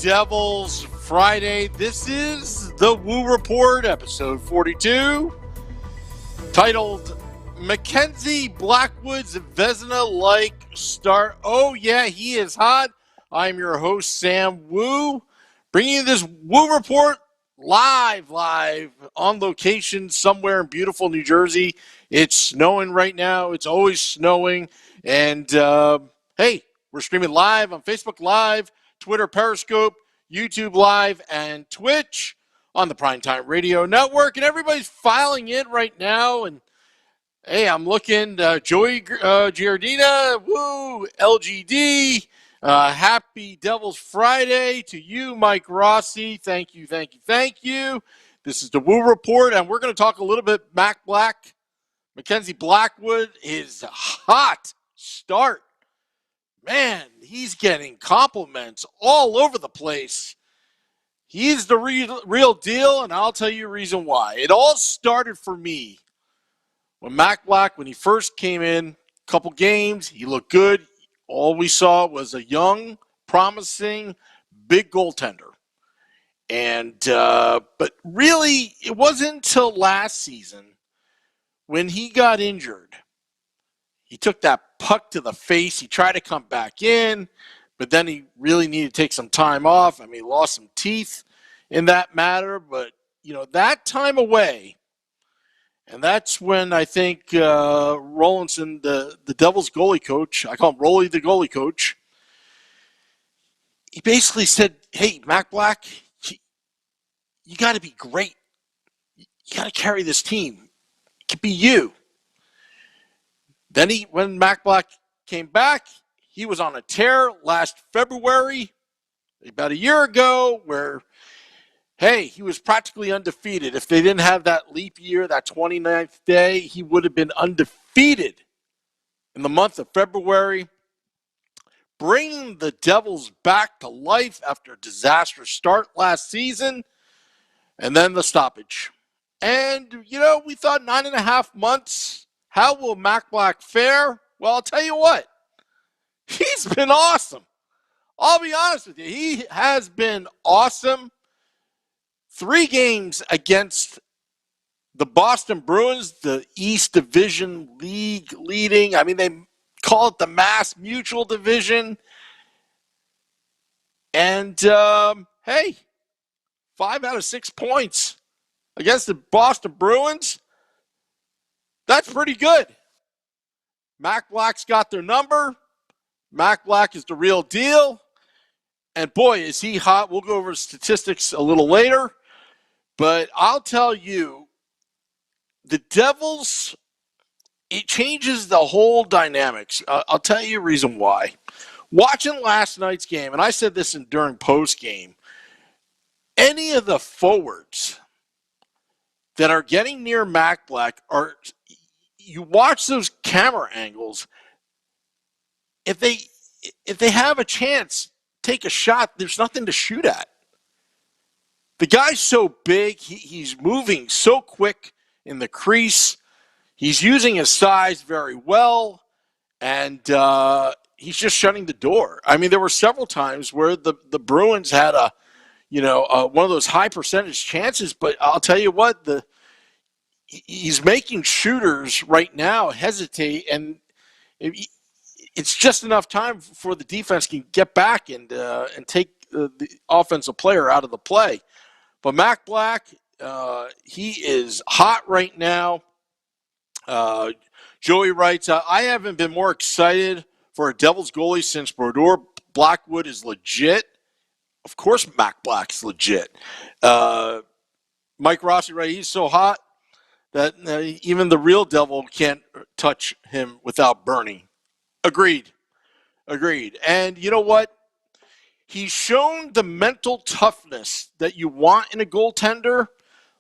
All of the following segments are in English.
Devils Friday. This is the Woo Report, episode 42, titled Mackenzie Blackwood's Vezina-Like start. Oh, yeah, he is hot. I'm your host, Sam Woo, bringing you this Woo Report live on location somewhere in beautiful New Jersey. It's snowing right now. It's always snowing. And, hey, we're streaming live on Facebook Live, Twitter, Periscope, YouTube Live, and Twitch on the Primetime Radio Network. And everybody's filing in right now. And, hey, I'm looking, Joey Giardina, woo, LGD. Happy Devils Friday to you, Mike Rossi. Thank you. This is the Woo Report, and we're going to talk a little bit Mack Black. Mackenzie Blackwood, his hot start. Man, he's getting compliments all over the place. He's the real deal, and I'll tell you the reason why. It all started for me when Mack Black, when he first came in, a couple games, he looked good. All we saw was a young, promising, big goaltender. And but really, it wasn't until last season when he got injured. He took that puck to the face. He tried to come back in, but then he really needed to take some time off. I mean, he lost some teeth in that matter. But, that time away, and that's when I think Rollinson, the Devils goalie coach, I call him Rolly the goalie coach, he basically said, hey, Mack Black, you got to be great. You got to carry this team. It could be you. Then when Mack Black came back, he was on a tear last February, about a year ago, where, hey, he was practically undefeated. If they didn't have that leap year, that 29th day, he would have been undefeated in the month of February, bringing the Devils back to life after a disastrous start last season, and then the stoppage. And, we thought 9.5 months. How will Mack Black fare? Well, I'll tell you what. He's been awesome. I'll be honest with you. He has been awesome. 3 games against the Boston Bruins, the East Division League leading. I mean, they call it the Mass Mutual Division. And, hey, 5 out of 6 points against the Boston Bruins. That's pretty good. Mack Black's got their number. Mack Black is the real deal. And boy, is he hot. We'll go over statistics a little later. But I'll tell you, the Devils, it changes the whole dynamics. I'll tell you a reason why. Watching last night's game, and I said this during post game, any of the forwards that are getting near Mack Black are, you watch those camera angles, if they have a chance, take a shot, there's nothing to shoot at. The guy's so big, he's moving so quick in the crease, he's using his size very well, and he's just shutting the door. I mean, there were several times where the Bruins had one of those high percentage chances, but I'll tell you what, he's making shooters right now hesitate, and it's just enough time for the defense can get back and take the offensive player out of the play. But Mack Black, he is hot right now. Joey writes, I haven't been more excited for a Devils goalie since Brodeur. Blackwood is legit. Of course Mack Black's legit. Mike Rossi, right, he's so hot that even the real Devil can't touch him without burning. Agreed. And you know what? He's shown the mental toughness that you want in a goaltender.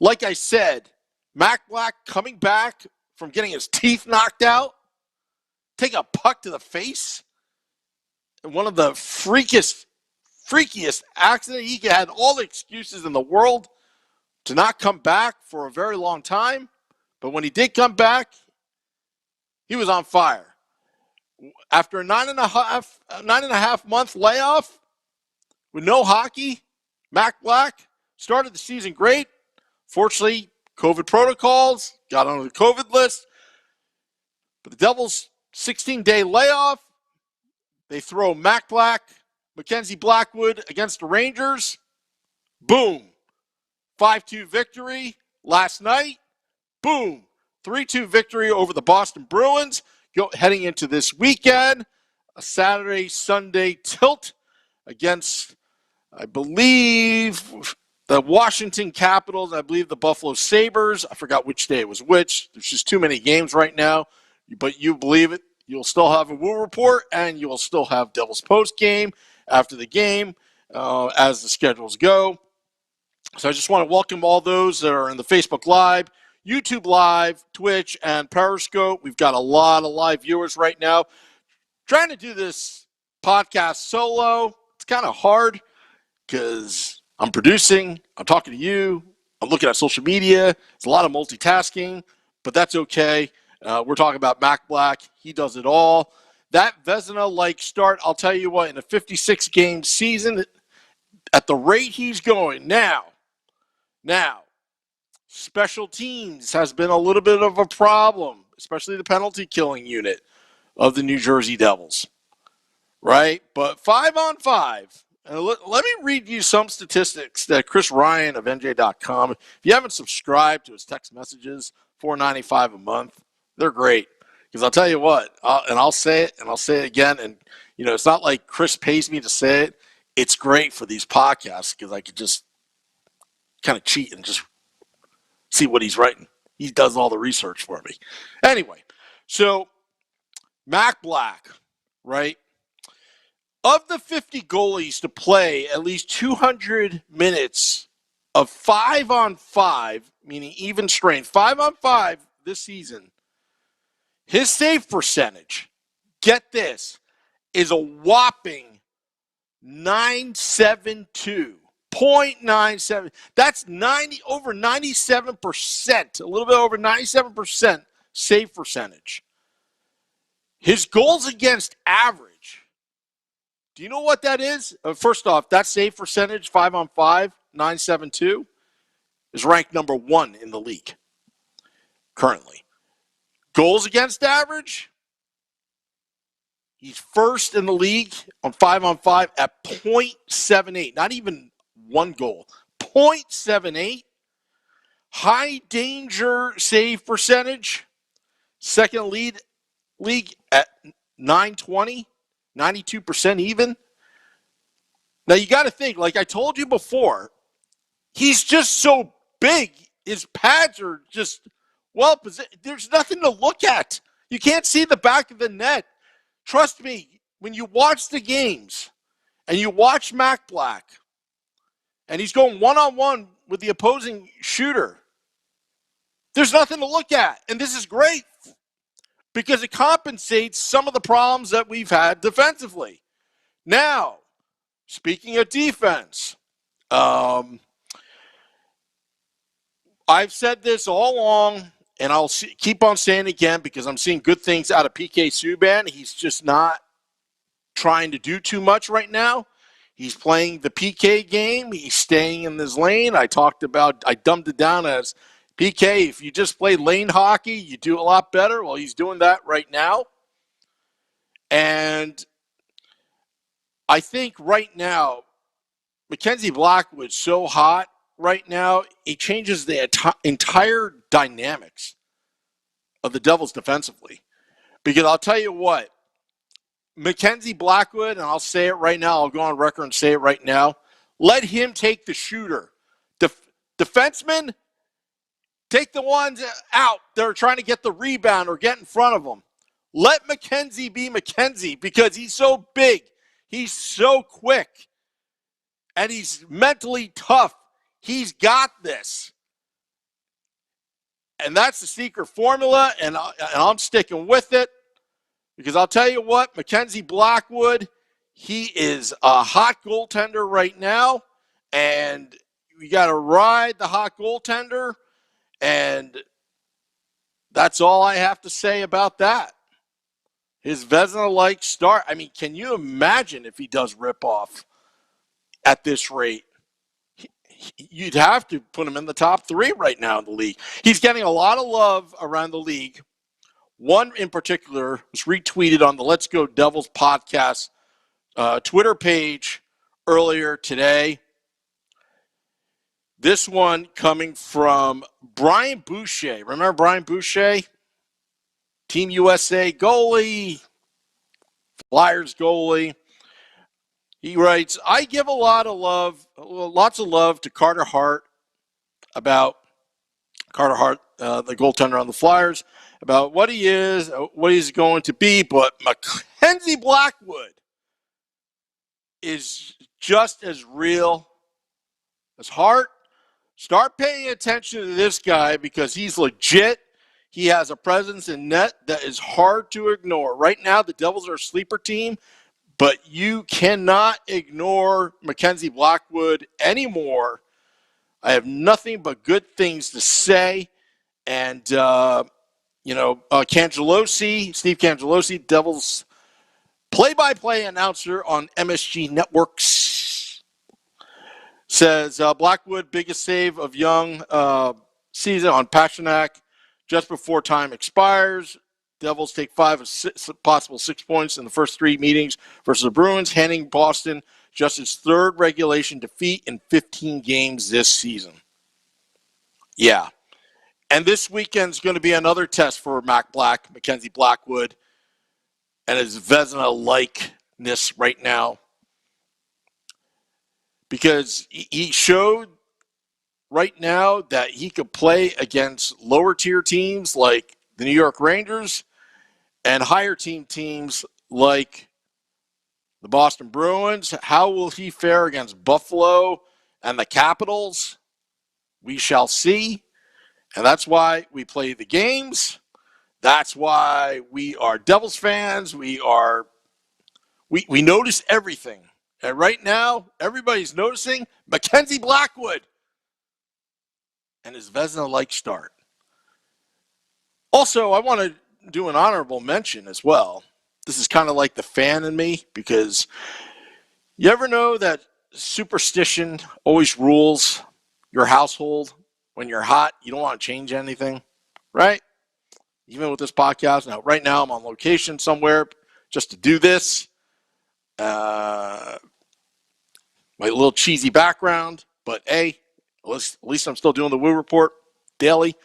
Like I said, Mack Black coming back from getting his teeth knocked out, take a puck to the face, and one of the freakiest accidents. He had all the excuses in the world to not come back for a very long time. But when he did come back, he was on fire. After a 9.5 month layoff, with no hockey. Mack Black started the season great. Fortunately, COVID protocols, got on the COVID list. But the Devils' 16-day layoff, they throw Mack Black, Mackenzie Blackwood against the Rangers. Boom. 5-2 victory last night. Boom. 3-2 victory over the Boston Bruins. Heading into this weekend, a Saturday-Sunday tilt against, I believe, the Washington Capitals. I believe the Buffalo Sabres. I forgot which day it was which. There's just too many games right now. But you believe it, you'll still have a Woo Report, and you will still have Devils Post game after the game as the schedules go. So I just want to welcome all those that are in the Facebook Live, YouTube Live, Twitch, and Periscope. We've got a lot of live viewers right now. Trying to do this podcast solo, it's kind of hard because I'm producing, I'm talking to you, I'm looking at social media. It's a lot of multitasking, but that's okay. We're talking about Mack Black. He does it all. That Vezina-like start, I'll tell you what, in a 56-game season, at the rate he's going now, special teams has been a little bit of a problem, especially the penalty killing unit of the New Jersey Devils, right? But 5-on-5, and let me read you some statistics that Chris Ryan of NJ.com, if you haven't subscribed to his text messages, $4.95 a month, they're great. Because I'll tell you what, and I'll say it, and I'll say it again, and it's not like Chris pays me to say it. It's great for these podcasts because I could just kind of cheat and just see what he's writing. He does all the research for me. Anyway, so Mack Black, right? Of the 50 goalies to play at least 200 minutes of 5-on-5, meaning even strength, 5-on-5 this season, his save percentage, get this, is a whopping 972. 0.97. That's over 97%, a little bit over 97% save percentage. His goals against average, do you know what that is? First off, that save percentage, 5-on-5, 972, is ranked number 1 in the league currently. Goals against average, he's first in the league on 5-on-5 at 0.78, not even one goal, 0.78. High danger save percentage, second league at 920, 92% even. Now you got to think, like I told you before, he's just so big. His pads are just well positioned. There's nothing to look at. You can't see the back of the net. Trust me, when you watch the games and you watch Mack Black, and he's going one-on-one with the opposing shooter, there's nothing to look at. And this is great because it compensates some of the problems that we've had defensively. Now, speaking of defense, I've said this all along, and I'll keep on saying it again because I'm seeing good things out of PK Subban. He's just not trying to do too much right now. He's playing the PK game. He's staying in his lane. I dumbed it down as PK, if you just play lane hockey, you do a lot better. Well, he's doing that right now. And I think right now, Mackenzie Blackwood's so hot right now, it changes the entire dynamics of the Devils defensively. Because I'll tell you what, Mackenzie Blackwood, and I'll say it right now, I'll go on record and say it right now, let him take the shooter. Defensemen, take the ones out that are trying to get the rebound or get in front of them. Let Mackenzie be Mackenzie because he's so big, he's so quick, and he's mentally tough. He's got this. And that's the secret formula, and I'm sticking with it. Because I'll tell you what, Mackenzie Blackwood, he is a hot goaltender right now, and you got to ride the hot goaltender, and that's all I have to say about that. His Vezina-like start, I mean, can you imagine if he does rip off at this rate. You'd have to put him in the top 3 right now in the league. He's getting a lot of love around the league. One in particular was retweeted on the Let's Go Devils podcast Twitter page earlier today. This one coming from Brian Boucher. Remember Brian Boucher? Team USA goalie, Flyers goalie. He writes, I give lots of love to Carter Hart about the goaltender on the Flyers, about what he is, what he's going to be, but Mackenzie Blackwood is just as real as Hart. Start paying attention to this guy because he's legit. He has a presence in net that is hard to ignore. Right now, the Devils are a sleeper team, but you cannot ignore Mackenzie Blackwood anymore. I have nothing but good things to say. And, Cangelosi, Steve Cangelosi, Devils play-by-play announcer on MSG Networks, says Blackwood, biggest save of young season on Pasternak just before time expires. Devils take 5 of 6, possible 6 points in the first 3 meetings versus the Bruins, handing Boston just its 3rd regulation defeat in 15 games this season. Yeah. And this weekend's going to be another test for Mack Black, Mackenzie Blackwood, and his Vezina-likeness right now. Because he showed right now that he could play against lower tier teams like the New York Rangers and higher teams like the Boston Bruins. How will he fare against Buffalo and the Capitals? We shall see. And that's why we play the games. That's why we are Devils fans. We notice everything. And right now, everybody's noticing Mackenzie Blackwood and his Vezina-like start. Also, I want to do an honorable mention as well. This is kind of like the fan in me, because you ever know that superstition always rules your household? When you're hot, you don't want to change anything, right? Even with this podcast. Now, right now, I'm on location somewhere just to do this. My little cheesy background, but hey, at least I'm still doing the Woo Report daily.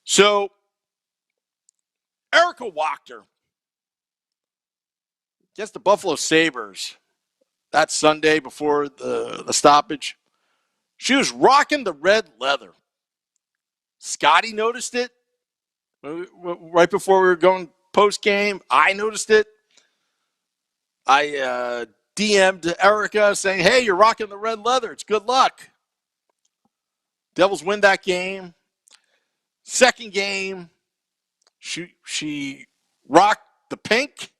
So, Erica Wachter against the Buffalo Sabres that Sunday before the stoppage. She was rocking the red leather. Scotty noticed it right before we were going post-game. I noticed it. I DM'd Erica saying, hey, you're rocking the red leather. It's good luck. Devils win that game. Second game, she rocked the pink.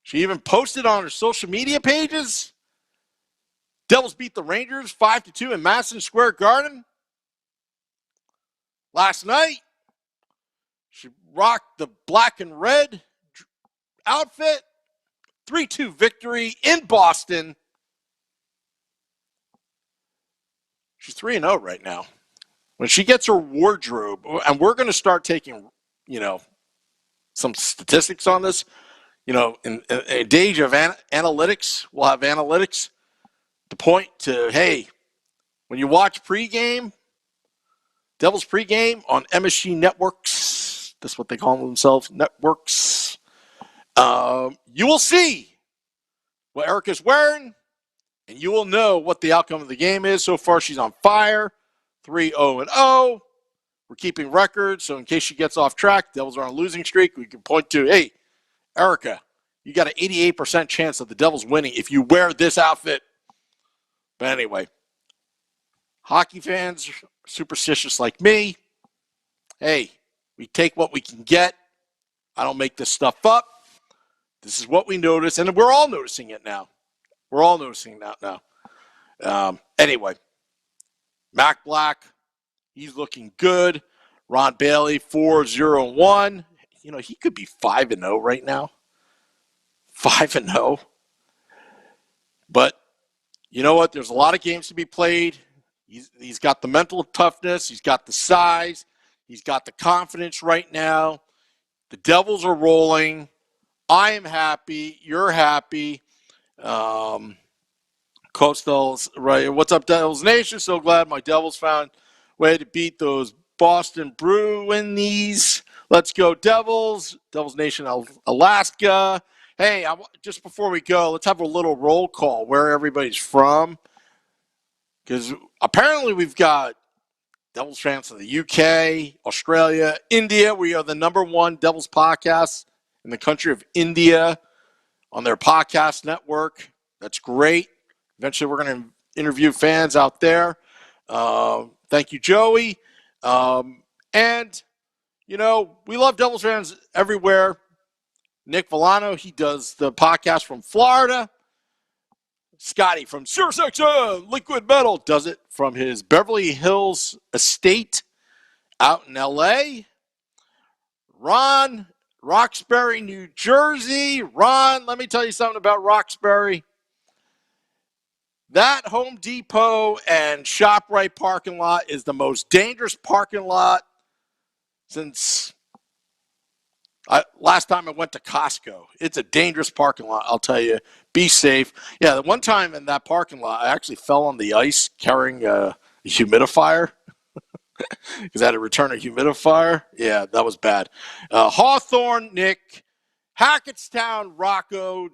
She even posted on her social media pages. Devils beat the Rangers 5-2 in Madison Square Garden. Last night, she rocked the black and red outfit. 3-2 victory in Boston. She's 3-0 right now. When she gets her wardrobe, and we're going to start taking, some statistics on this. In a age of analytics, we'll have analytics to point to, hey, when you watch pregame, Devils pregame on MSG Networks, that's what they call themselves, networks, you will see what Erica's wearing, and you will know what the outcome of the game is. So far, she's on fire, 3-0-0. We're keeping records, so in case she gets off track, Devils are on a losing streak, we can point to, hey, Erica, you got an 88% chance of the Devils winning if you wear this outfit. But anyway, hockey fans, superstitious like me, hey, we take what we can get. I don't make this stuff up. This is what we notice, and we're all noticing it now. We're all noticing that now. Anyway, Mack Black, he's looking good. Ron Bailey, 4-0-1. He could be 5-0 right now. 5-0. But you know what? There's a lot of games to be played. He's got the mental toughness. He's got the size. He's got the confidence right now. The Devils are rolling. I am happy. You're happy. Coastal's right. What's up, Devils Nation? So glad my Devils found a way to beat those Boston Bruins. Let's go, Devils. Devils Nation, Alaska. Hey, just before we go, let's have a little roll call where everybody's from. Because apparently we've got Devils fans in the UK, Australia, India. We are the #1 Devils podcast in the country of India on their podcast network. That's great. Eventually we're going to interview fans out there. Thank you, Joey. And, you know, we love Devils fans everywhere. Nick Villano, he does the podcast from Florida. Scotty from SiriusXM Liquid Metal does it from his Beverly Hills estate out in L.A. Ron, Roxbury, New Jersey. Ron, let me tell you something about Roxbury. That Home Depot and ShopRite parking lot is the most dangerous parking lot since last time I went to Costco. It's a dangerous parking lot, I'll tell you. Be safe. Yeah, the one time in that parking lot, I actually fell on the ice carrying a humidifier because I had to return a humidifier. Yeah, that was bad. Hawthorne, Nick. Hackettstown, Rocco.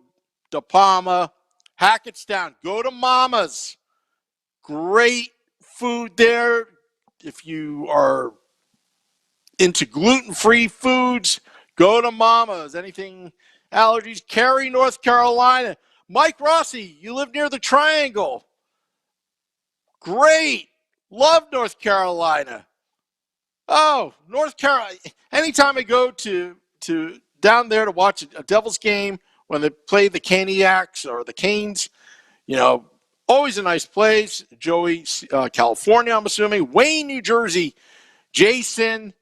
De Palma. Hackettstown. Go to Mama's. Great food there. If you are into gluten-free foods, go to Mama's. Anything allergies? Cary, North Carolina. Mike Rossi, you live near the Triangle. Great. Love North Carolina. Oh, North Carolina. Anytime I go to down there to watch a Devils game when they play the Caniacs or the Canes, you know, always a nice place. Joey, California, I'm assuming. Wayne, New Jersey. Jason,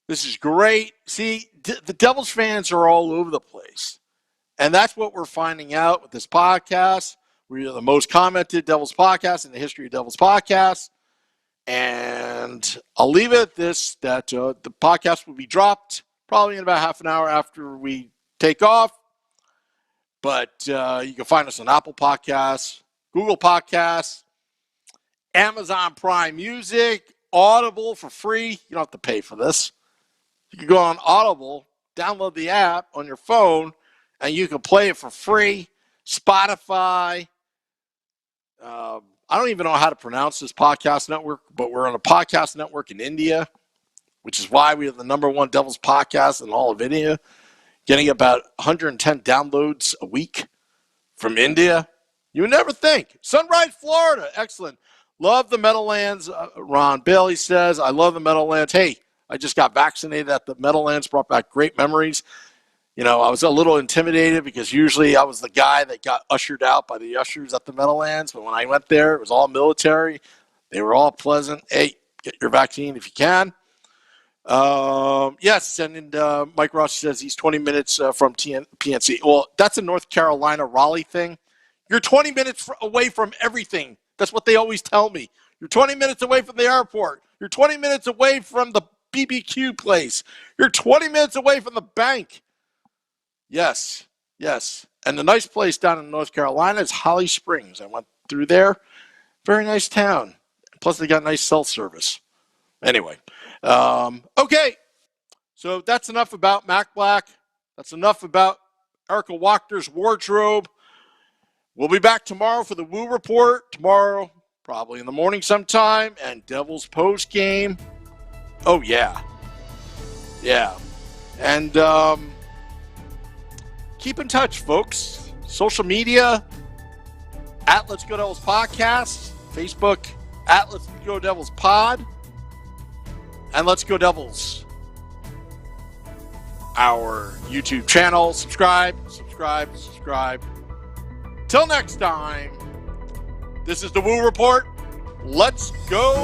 this is great. See, the Devils fans are all over the place. And that's what we're finding out with this podcast. We are the most commented Devils podcast in the history of Devils podcasts. And I'll leave it at this, that the podcast will be dropped probably in about half an hour after we take off. But you can find us on Apple Podcasts, Google Podcasts, Amazon Prime Music, Audible for free. You don't have to pay for this. You can go on Audible, download the app on your phone, and you can play it for free. Spotify. I don't even know how to pronounce this podcast network, but we're on a podcast network in India, which is why we are the #1 Devils podcast in all of India, getting about 110 downloads a week from India. You would never think. Sunrise, Florida. Excellent. Love the Meadowlands. Ron Bailey says, I love the Meadowlands. Hey, I just got vaccinated at the Meadowlands, brought back great memories. You know, I was a little intimidated because usually I was the guy that got ushered out by the ushers at the Meadowlands. But when I went there, it was all military. They were all pleasant. Hey, get your vaccine if you can. Yes, and Mike Ross says he's 20 minutes from PNC. Well, that's a North Carolina Raleigh thing. You're 20 minutes away from everything. That's what they always tell me. You're 20 minutes away from the airport. You're 20 minutes away from the BBQ place. You're 20 minutes away from the bank. Yes, yes. And the nice place down in North Carolina is Holly Springs. I went through there. Very nice town. Plus, they got nice cell service. Anyway, okay. So that's enough about Mack Black. That's enough about Erica Wachter's wardrobe. We'll be back tomorrow for the Woo Report. Tomorrow, probably in the morning sometime, and Devils post game. Oh, yeah. Yeah. And keep in touch, folks. Social media, at Let's Go Devils Podcast. Facebook, at Let's Go Devils Pod. And Let's Go Devils, our YouTube channel. Subscribe. Till next time, this is the Woo Report. Let's go